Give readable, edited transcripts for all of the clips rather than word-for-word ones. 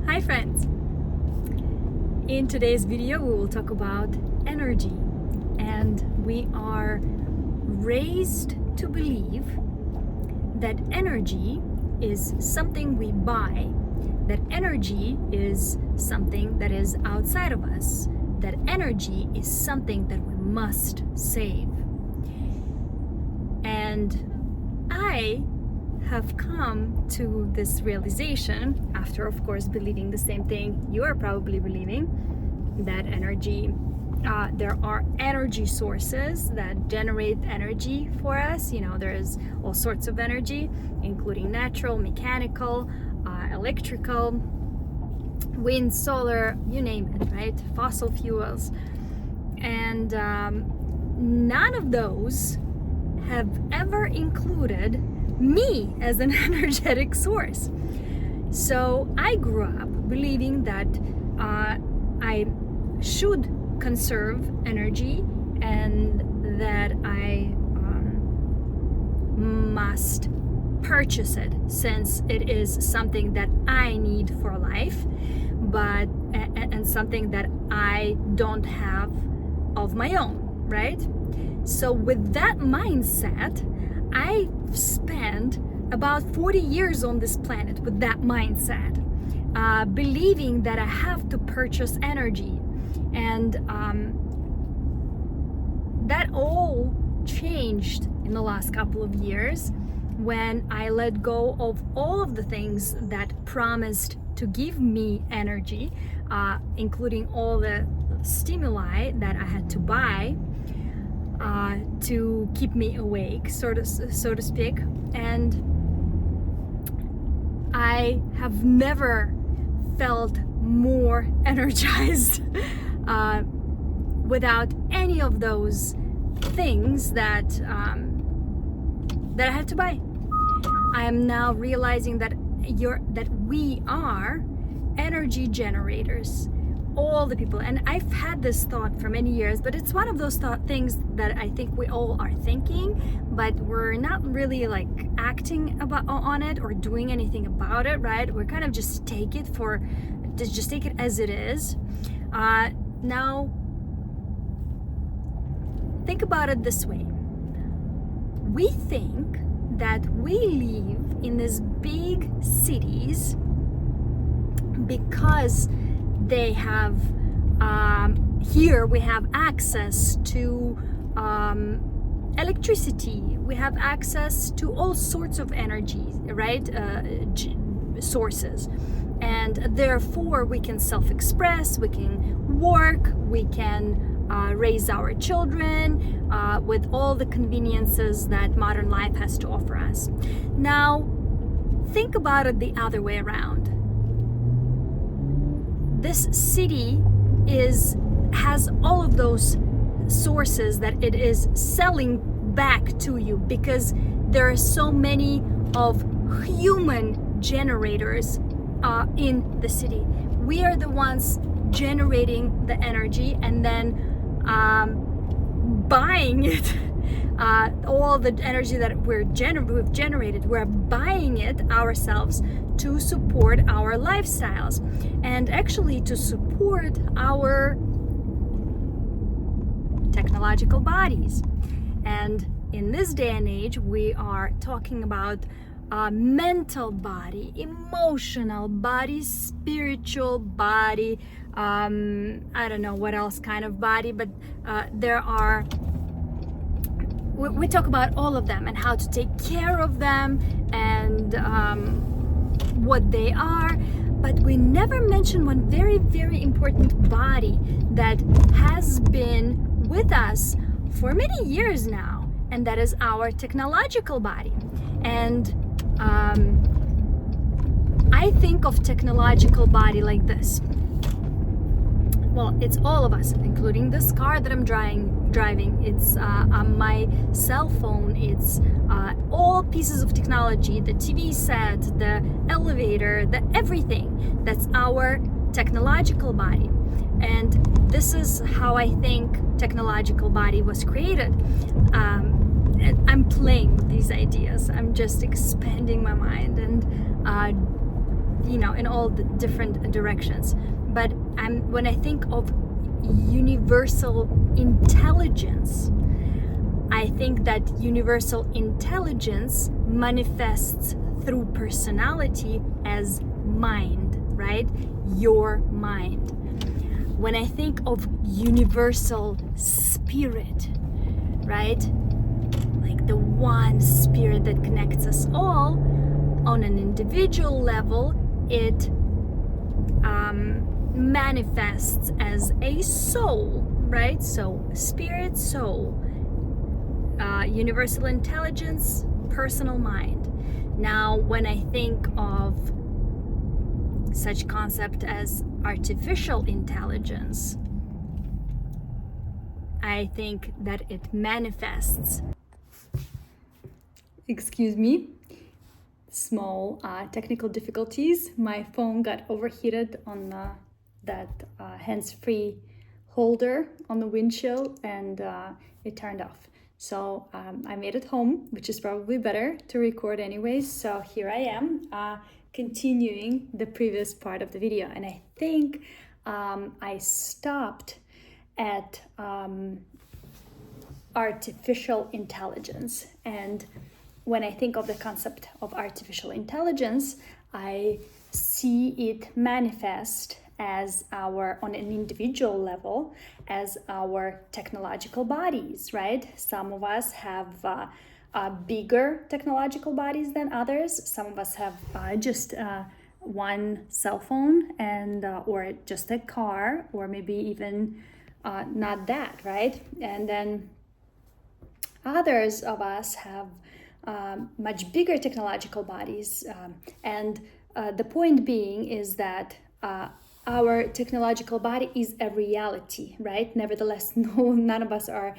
Hi friends! In today's video we will talk about energy, and we are raised to believe that energy is something we buy, that energy is something that is outside of us, that energy is something that we must save. And I have come to this realization after, of course, believing the same thing you are probably believing, that energy, there are energy sources that generate energy for us. There's all sorts of energy, including natural, mechanical, electrical, wind, solar, you name it, right? Fossil fuels. And none of those have ever included me as an energetic source. So I grew up believing that I should conserve energy and that I must purchase it, since it is something that I need for life, and something that I don't have of my own, right? So with that mindset, I spent about 40 years on this planet with that mindset, believing that I have to purchase energy. And that all changed in the last couple of years when I let go of all of the things that promised to give me energy, including all the stimuli that I had to buy to keep me awake, so to speak. And I have never felt more energized without any of those things that I had to buy. I am now realizing that we are energy generators, all the people. And I've had this thought for many years, but it's one of those things that I think we all are thinking, but we're not really acting on it or doing anything about it, right? We kind of just take it as it is. Now think about it this way. We think that we live in these big cities because they have here we have access to electricity, we have access to all sorts of energy, right? Sources, and therefore we can self-express, we can work, we can raise our children with all the conveniences that modern life has to offer us. Now think about it the other way around. This city has all of those sources that it is selling back to you, because there are so many of human generators in the city. We are the ones generating the energy and then buying it. All the energy that we've generated, we're buying it ourselves to support our lifestyles, and actually to support our technological bodies. And in this day and age, we are talking about mental body, emotional body, spiritual body, I don't know what else kind of body, but we talk about all of them and how to take care of them and what they are, but we never mention one very, very important body that has been with us for many years now, and that is our technological body. And I think of technological body like this. Well, it's all of us, including this car that I'm driving. It's on my cell phone. It's all pieces of technology, the TV set, the elevator, the everything. That's our technological body. And this is how I think technological body was created. I'm playing with these ideas. I'm just expanding my mind and in all the different directions. But when I think of universal intelligence, I think that universal intelligence manifests through personality as mind, right? Your mind. When I think of universal spirit, right? Like the one spirit that connects us all, on an individual level, it manifests as a soul, right? So spirit, soul, universal intelligence, personal mind. Now, when I think of such concept as artificial intelligence, I think that it manifests. Excuse me, small technical difficulties. My phone got overheated on that hands-free holder on the windshield, and it turned off. So I made it home, which is probably better to record anyways. So here I am, continuing the previous part of the video. And I think I stopped at artificial intelligence. And when I think of the concept of artificial intelligence, I see it manifest as on an individual level, as our technological bodies, right? Some of us have bigger technological bodies than others. Some of us have just one cell phone and or just a car, or maybe even not that, right? And then others of us have much bigger technological bodies. And the point being is that our technological body is a reality, right? Nevertheless, none of us are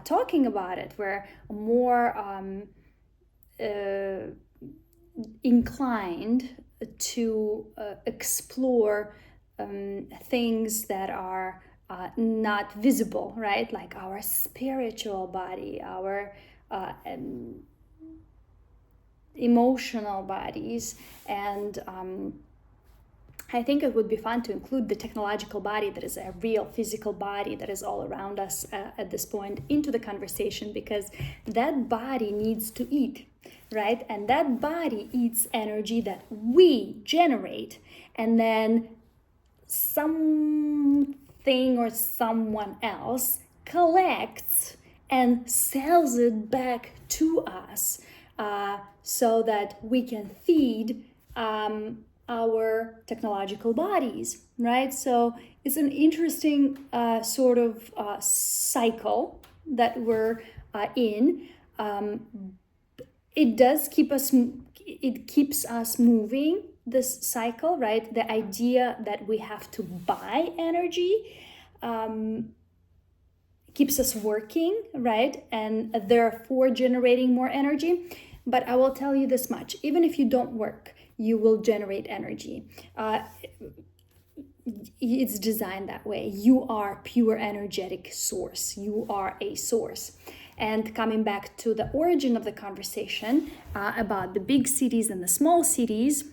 talking about it. We're more inclined to explore things that are not visible, right? Like our spiritual body, our emotional bodies, and I think it would be fun to include the technological body that is a real physical body that is all around us at this point into the conversation, because that body needs to eat, right? And that body eats energy that we generate, and then something or someone else collects and sells it back to us so that we can feed our technological bodies, right? So it's an interesting sort of cycle that we're in. It keeps us moving, this cycle, right? The idea that we have to buy energy keeps us working, right? And therefore generating more energy. But I will tell you this much: even if you don't work, you will generate energy. It's designed that way. You are pure energetic source. You are a source. And coming back to the origin of the conversation about the big cities and the small cities,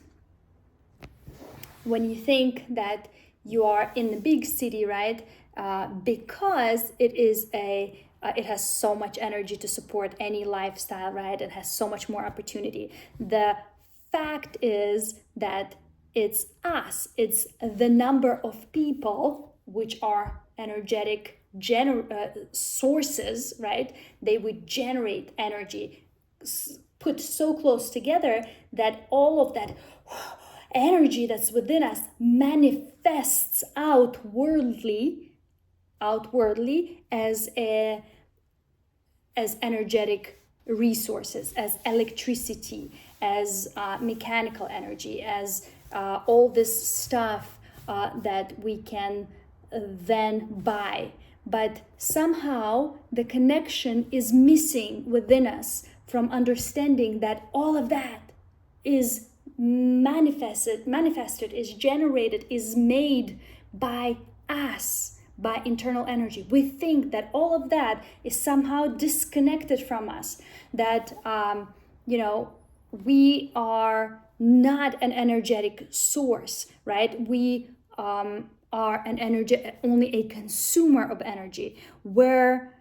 when you think that you are in the big city, right? Because it has so much energy to support any lifestyle, right? It has so much more opportunity. The fact is that it's us, it's the number of people which are energetic sources, right? They would generate energy, put so close together that all of that energy that's within us manifests outwardly as energetic resources, as electricity, as mechanical energy, as all this stuff that we can then buy. But somehow the connection is missing within us from understanding that all of that is manifested, is generated, is made by us, by internal energy. We think that all of that is somehow disconnected from us, that we are not an energetic source, right? We are an energy, only a consumer of energy, where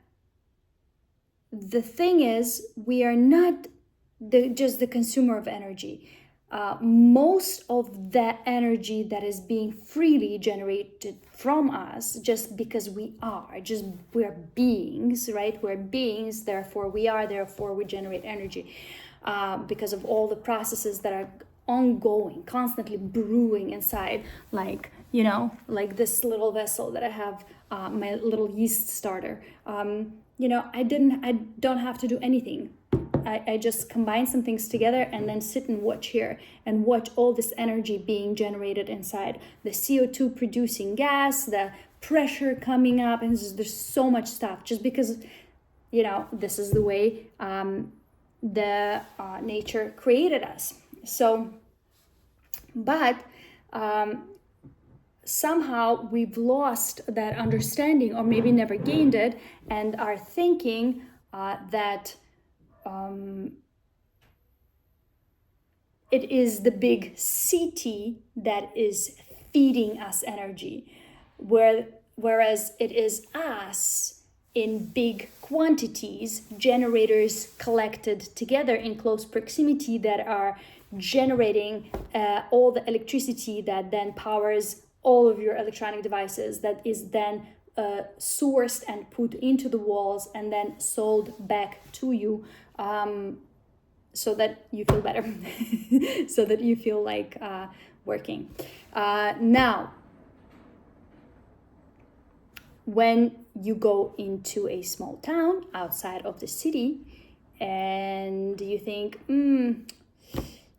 the thing is, we are not just the consumer of energy. Most of that energy that is being freely generated from us, just because we're beings, right? We're beings, therefore we are, therefore we generate energy, because of all the processes that are ongoing, constantly brewing inside, like, like this little vessel that I have, my little yeast starter. I don't have to do anything. I just combine some things together and then sit and watch here and watch all this energy being generated inside. The CO2 producing gas, the pressure coming up, and there's so much stuff, just because, this is the way the nature created us. So, but somehow we've lost that understanding, or maybe never gained it, and are thinking that it is the big city that is feeding us energy, whereas it is us in big quantities, generators collected together in close proximity, that are generating all the electricity that then powers all of your electronic devices, that is then sourced and put into the walls and then sold back to you, so that you feel better, so that you feel like working. Now, when you go into a small town outside of the city and you think,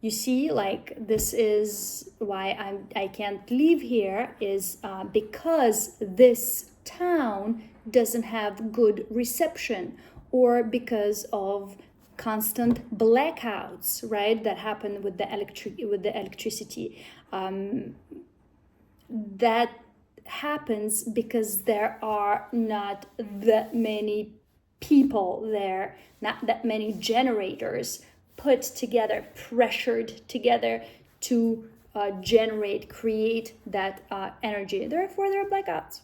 you see, like, this is why I can't live here, is because this town doesn't have good reception, or because of constant blackouts, right, that happen with the electricity. That happens because there are not that many people there, not that many generators put together, pressured together to create that energy. Therefore, there are blackouts,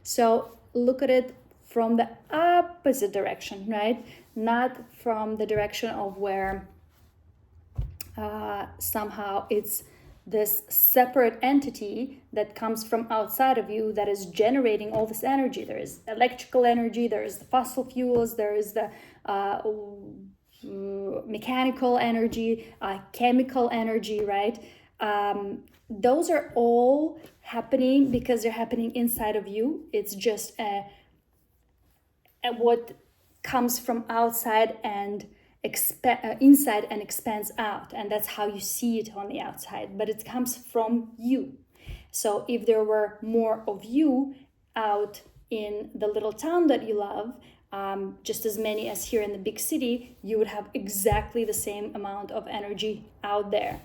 So look at it from the opposite direction, right? Not from the direction of where somehow it's this separate entity that comes from outside of you that is generating all this energy. There is electrical energy, there is the fossil fuels, there is the mechanical energy, chemical energy, right? Those are all happening because they're happening inside of you. It's just what comes from outside and inside and expands out, and that's how you see it on the outside, but it comes from you. So if there were more of you out in the little town that you love, just as many as here in the big city, you would have exactly the same amount of energy out there.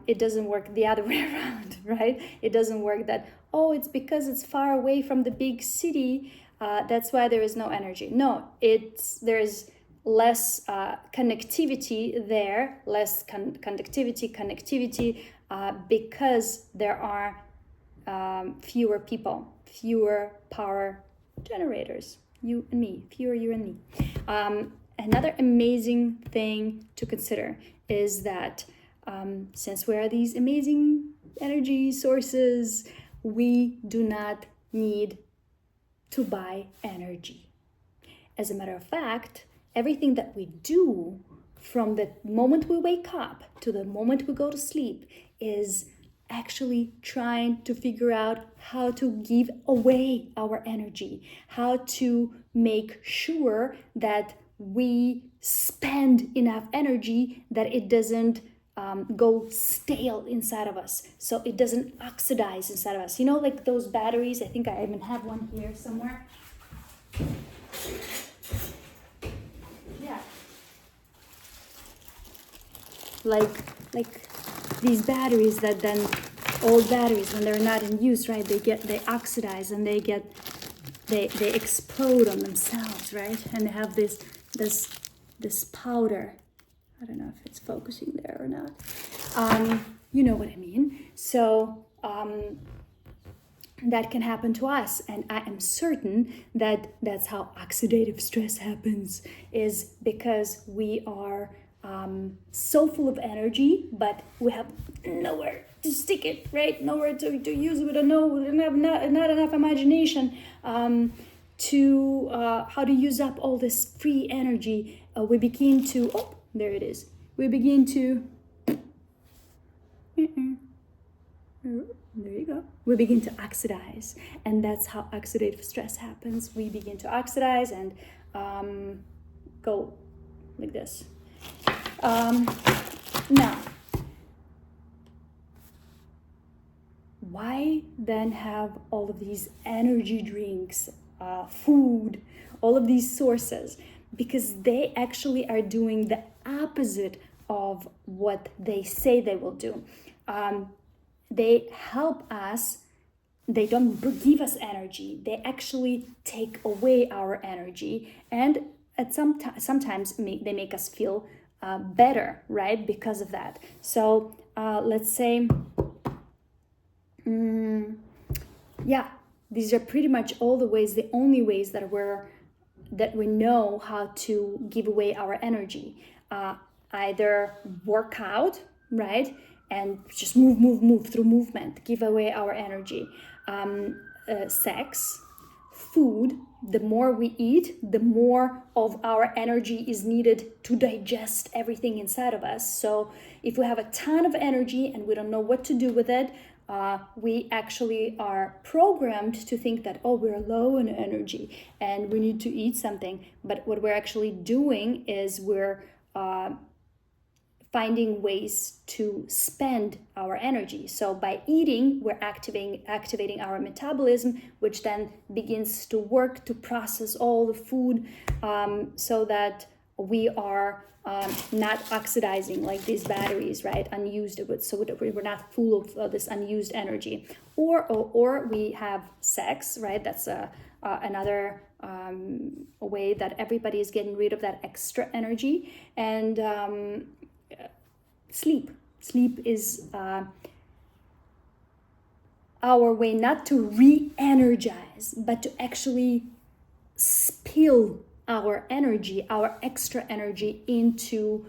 It doesn't work the other way around, right? It doesn't work that, it's because it's far away from the big city, that's why there is no energy. No, there's less connectivity there, less connectivity, because there are fewer people, fewer power generators, you and me, fewer you and me. Another amazing thing to consider is that since we are these amazing energy sources, we do not need to buy energy. As a matter of fact, everything that we do from the moment we wake up to the moment we go to sleep is actually trying to figure out how to give away our energy, how to make sure that we spend enough energy that it doesn't go stale inside of us, so it doesn't oxidize inside of us. Like those batteries, I think I even have one here somewhere. Like these batteries that then, old batteries, when they're not in use, right, they oxidize and they explode on themselves, right, and they have this powder. I don't know if it's focusing there or not. You know what I mean? So that can happen to us, and I am certain that that's how oxidative stress happens, is because we are so full of energy, but we have nowhere to stick it, right? Nowhere to use it. We don't know, we don't have not enough imagination to how to use up all this free energy. We begin to, oh, there it is. We begin to, there you go. We begin to oxidize, and that's how oxidative stress happens. We begin to oxidize and go like this. Now, why then have all of these energy drinks, food, all of these sources? Because they actually are doing the opposite of what they say they will do. They help us. They don't give us energy. They actually take away our energy, and at sometimes they make us feel better, right? Because of that. So let's say, these are pretty much all the ways, the only ways that we know how to give away our energy. Either work out, right? And just move through movement, give away our energy. Sex, food, the more we eat, the more of our energy is needed to digest everything inside of us. So if we have a ton of energy and we don't know what to do with it, we actually are programmed to think that, oh, we're low in energy and we need to eat something. But what we're actually doing is we're finding ways to spend our energy. So by eating, we're activating our metabolism, which then begins to work to process all the food, so that we are not oxidizing like these batteries, right? Unused, so that we're not full of this unused energy. Or we have sex, right? That's another way that everybody is getting rid of that extra energy. And sleep is our way not to re-energize, but to actually spill our energy, our extra energy, into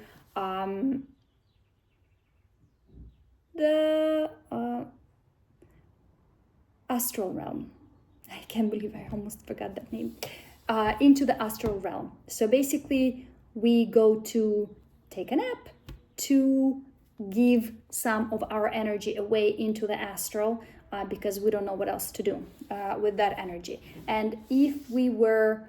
the astral realm. I can't believe I almost forgot that name. Into the astral realm. So basically, we go to take a nap, to give some of our energy away into the astral, because we don't know what else to do with that energy. And if we were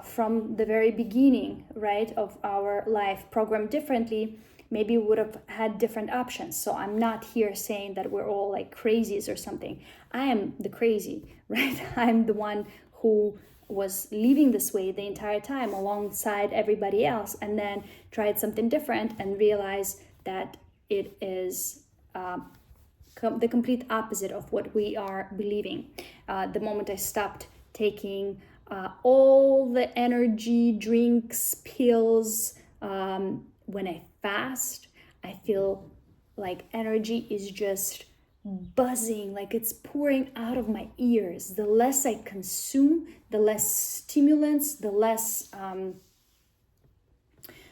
from the very beginning, right, of our life programmed differently, maybe we would have had different options. So I'm not here saying that we're all like crazies or something. I am the crazy, right? I'm the one who was living this way the entire time alongside everybody else, and then tried something different and realized that it is the complete opposite of what we are believing. The moment I stopped taking all the energy drinks, pills, when I fast, I feel like energy is just buzzing, like it's pouring out of my ears. The less I consume, the less stimulants, the less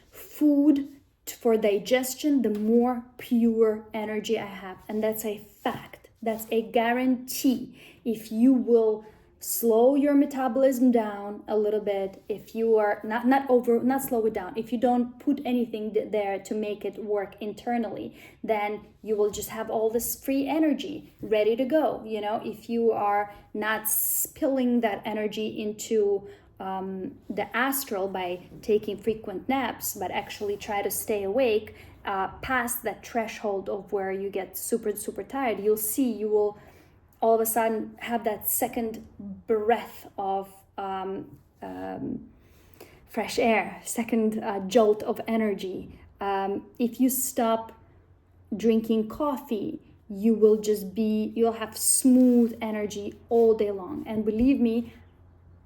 food for digestion, the more pure energy I have. And that's a fact. That's a guarantee. If you will slow your metabolism down a little bit, if you are not slow it down, if you don't put anything there to make it work internally, then you will just have all this free energy ready to go. You know, if you are not spilling that energy into the astral by taking frequent naps, but actually try to stay awake past that threshold of where you get super tired, you'll see you will all of a sudden have that second breath of fresh air, second jolt of energy. If you stop drinking coffee, you'll have smooth energy all day long. And believe me,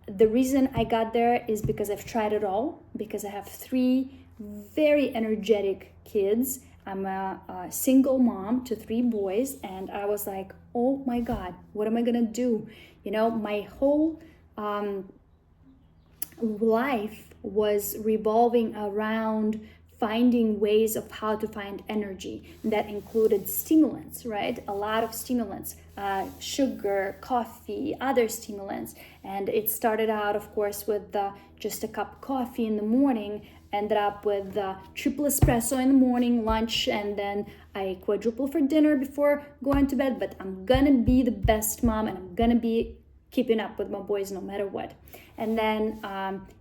the reason I got there is because I've tried it all, because I have 3 very energetic kids. I'm a single mom to 3 boys, and I was like, oh my God, what am I gonna do? You know, my whole life was revolving around finding ways of how to find energy. That included stimulants, right? A lot of stimulants, sugar, coffee, other stimulants. And it started out, of course, with just a cup of coffee in the morning, ended up with triple espresso in the morning, lunch, and then I quadruple for dinner before going to bed. But I'm gonna be the best mom, and I'm gonna be keeping up with my boys no matter what. And then,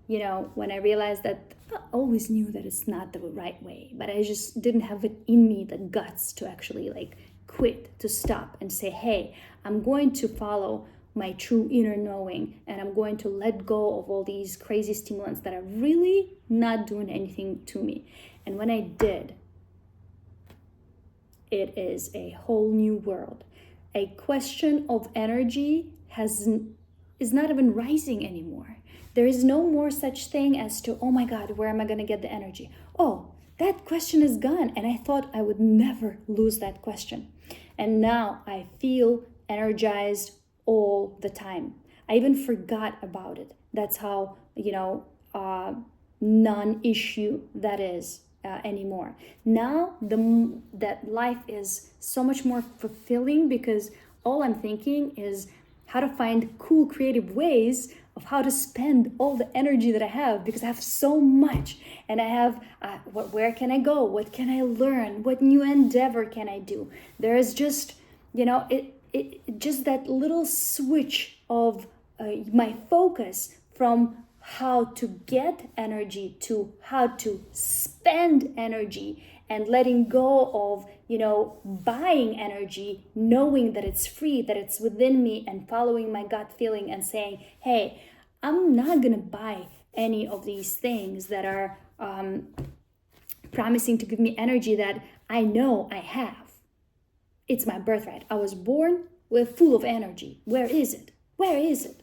you know, when I realized that, I always knew that it's not the right way, but I just didn't have it in me, the guts to actually like quit, to stop and say, hey, I'm going to follow my true inner knowing, and I'm going to let go of all these crazy stimulants that are really not doing anything to me. And when I did, it is a whole new world. A question of energy is not even rising anymore. There is no more such thing as to, oh my God, where am I going to get the energy? Oh, that question is gone. And I thought I would never lose that question. And now I feel energized all the time. I even forgot about it. That's how, you know, non-issue that is anymore. Now that life is so much more fulfilling, because all I'm thinking is how to find cool, creative ways of how to spend all the energy that I have, because I have so much, and I have where can I go? What can I learn? What new endeavor can I do? There is just, you know, it just that little switch of my focus from how to get energy to how to spend energy, and letting go of, you know, buying energy, knowing that it's free, that it's within me, and following my gut feeling and saying, hey, I'm not gonna buy any of these things that are promising to give me energy that I know I have. It's my birthright. I was born with full of energy. Where is it? Where is it?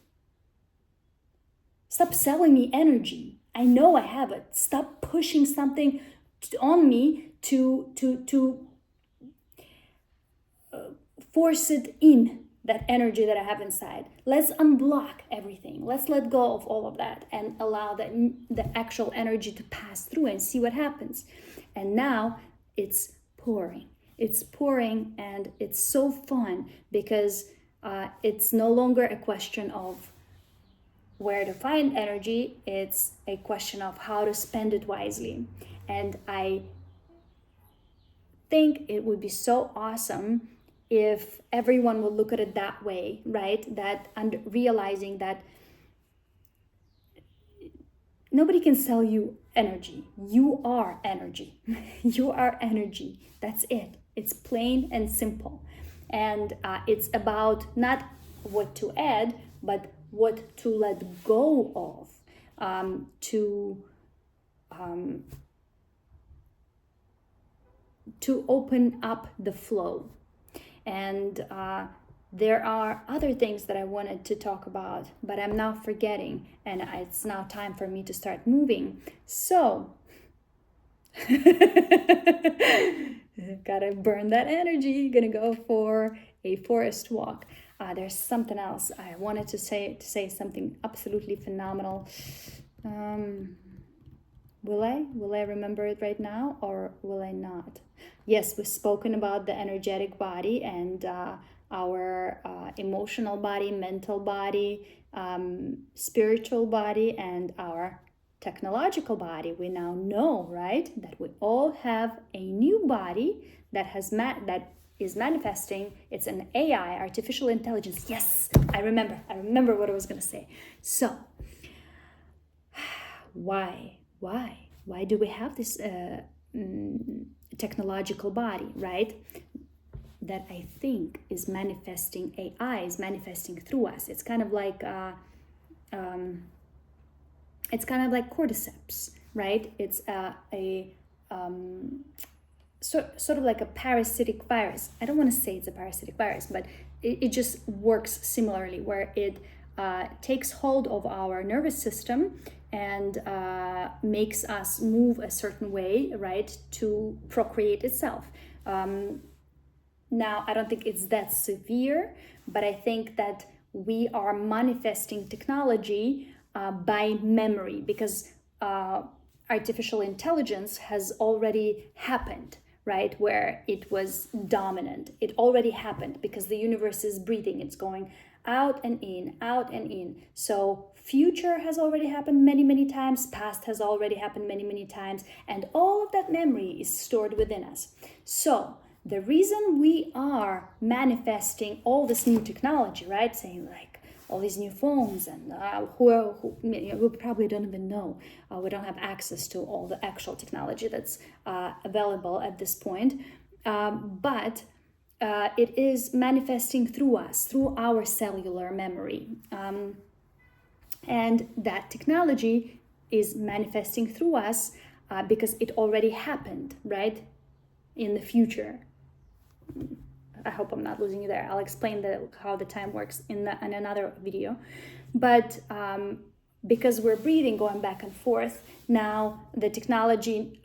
Stop selling me energy. I know I have it. Stop pushing something on me to force it in, that energy that I have inside. Let's unblock everything. Let's let go of all of that and allow the actual energy to pass through and see what happens. And now it's pouring. It's pouring, and it's so fun, because it's no longer a question of where to find energy. It's a question of how to spend it wisely. And I think it would be so awesome if everyone would look at it that way, right? That realizing that nobody can sell you energy. You are energy. You are energy. That's it. It's plain and simple. And it's about not what to add, but what to let go of, to open up the flow. And there are other things that I wanted to talk about, but I'm now forgetting, and it's now time for me to start moving. So, gotta burn that energy, gonna go for a forest walk. There's something else I wanted to say something absolutely phenomenal. Will I remember it right now, or will I not? Yes, we've spoken about the energetic body and our emotional body, mental body, spiritual body, and our technological body. We now know, right, that we all have a new body that is manifesting. It's an AI, artificial intelligence. Yes, I remember what I was going to say. So, why do we have this technological body, right? That I think is manifesting, AI is manifesting through us. It's kind of like cordyceps, right? It's sort of like a parasitic virus. I don't want to say it's a parasitic virus, but it just works similarly, where it takes hold of our nervous system and makes us move a certain way, right, to procreate itself. Now, I don't think it's that severe, but I think that we are manifesting technology by memory, because artificial intelligence has already happened, right? Where it was dominant. It already happened because the universe is breathing. It's going out and in, out and in. So future has already happened many, many times. Past has already happened many, many times. And all of that memory is stored within us. So the reason we are manifesting all this new technology, right? Saying like all these new phones, and we probably don't even know. We don't have access to all the actual technology that's available at this point. But it is manifesting through us, through our cellular memory. And that technology is manifesting through us because it already happened, right? In the future. I hope I'm not losing you there. I'll explain how the time works in another video. But because we're breathing, going back and forth, now the technology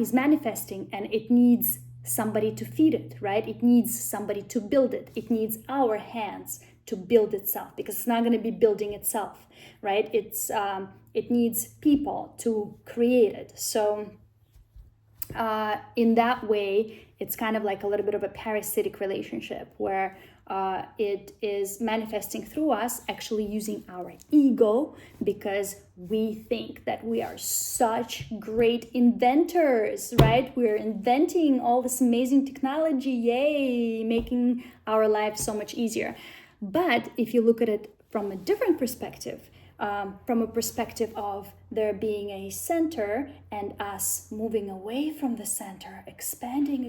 is manifesting, and it needs somebody to feed it, right? It needs somebody to build it. It needs our hands to build itself, because it's not going to be building itself, right? It needs people to create it. So in that way, it's kind of like a little bit of a parasitic relationship where it is manifesting through us, actually using our ego, because we think that we are such great inventors, right? We're inventing all this amazing technology, yay, making our lives so much easier. But if you look at it from a different perspective, from a perspective of there being a center and us moving away from the center, expanding.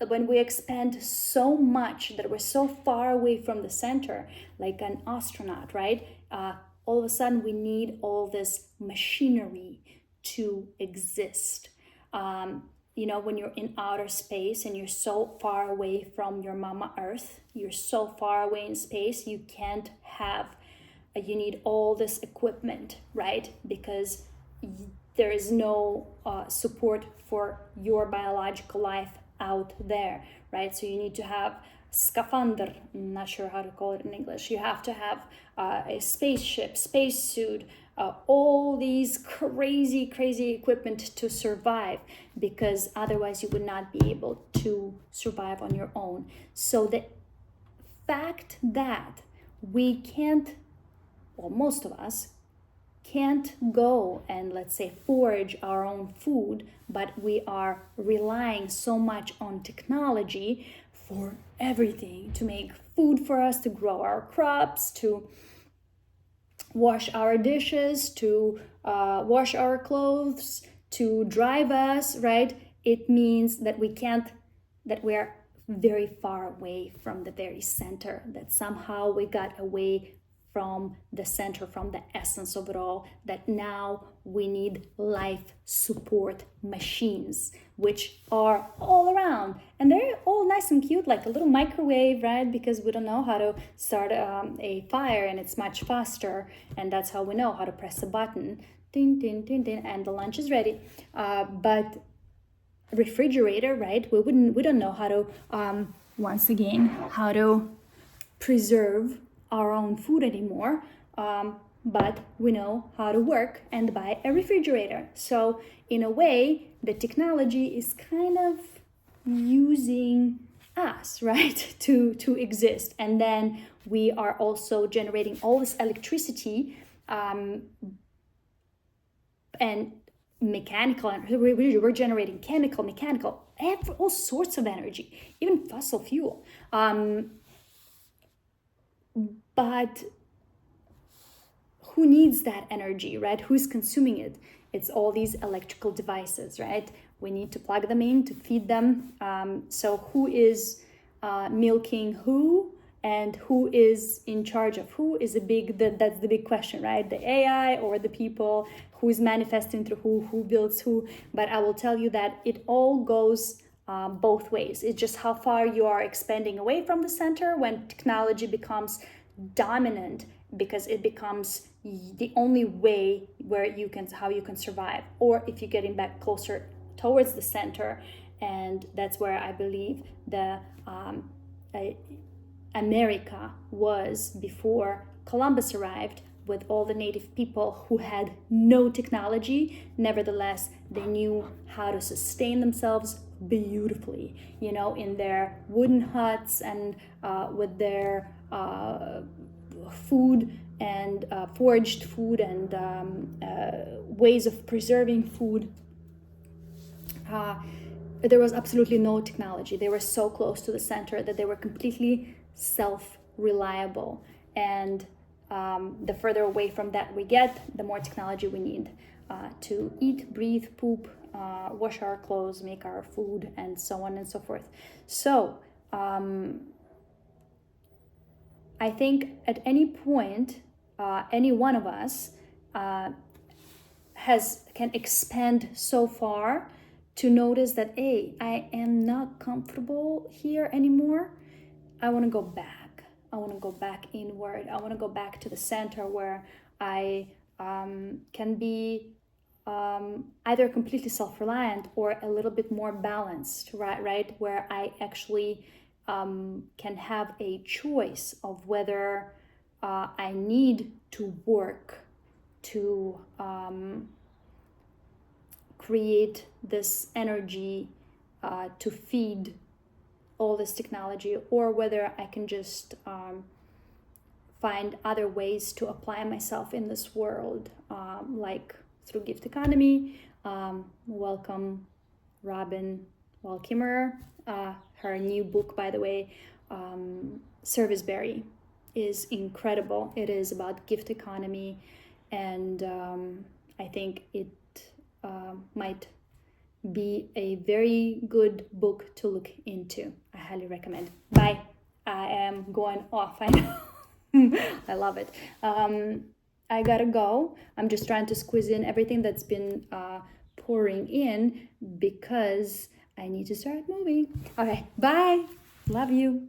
When we expand so much that we're so far away from the center, like an astronaut, right? All of a sudden we need all this machinery to exist. When you're in outer space and you're so far away from your mama Earth, you're so far away in space, you need all this equipment, right? Because there is no support for your biological life out there, right? So you need to have scaphandr, I'm not sure how to call it in English. You have to have a spaceship, spacesuit, all these crazy equipment to survive, because otherwise you would not be able to survive on your own. So the fact that we can't, well, most of us can't go and, let's say, forage our own food, but we are relying so much on technology for everything, to make food for us, to grow our crops, to wash our dishes, to wash our clothes, to drive us, right? It means that we're very far away from the very center, that somehow we got away from the center, from the essence of it all, that now we need life support machines, which are all around. And they're all nice and cute, like a little microwave, right? Because we don't know how to start a fire, and it's much faster. And that's how we know how to press a button, ding, ding, ding, ding, and the lunch is ready. But refrigerator, right? We don't know how to, once again, how to preserve our own food anymore, but we know how to work and buy a refrigerator. So in a way, the technology is kind of using us, right, to exist. And then we are also generating all this electricity and mechanical, we're generating chemical, mechanical, all sorts of energy, even fossil fuel. But who needs that energy, right? Who's consuming it? It's all these electrical devices, right? We need to plug them in to feed them. So who is milking who, and who is in charge of who is that's the big question, right? The AI or the people? Who is manifesting through who builds who? But I will tell you that it all goes both ways. It's just how far you are expanding away from the center when technology becomes dominant because it becomes the only way where how you can survive. Or if you're getting back closer towards the center, and that's where I believe the America was before Columbus arrived, with all the native people who had no technology. Nevertheless, they knew how to sustain themselves beautifully, you know, in their wooden huts and with their food and foraged food and ways of preserving food. There was absolutely no technology. They were so close to the center that they were completely self-reliable. And the further away from that we get, the more technology we need to eat, breathe, poop, wash our clothes, make our food, and so on and so forth. So I think at any point, any one of us can expand so far to notice that, hey, I am not comfortable here anymore. I want to go back. I want to go back inward. I want to go back to the center where I can be either completely self-reliant or a little bit more balanced, right? Where I actually can have a choice of whether I need to work to create this energy to feed all this technology, or whether I can just find other ways to apply myself in this world, like through gift economy. Welcome Robin Wall Kimmerer. Her new book, by the way, Serviceberry, is incredible. It is about gift economy, and I think it might be a very good book to look into. I highly recommend. Bye. I am going off. I know. I love it. I gotta go. I'm just trying to squeeze in everything that's been pouring in because I need to start moving. Okay, bye. Love you.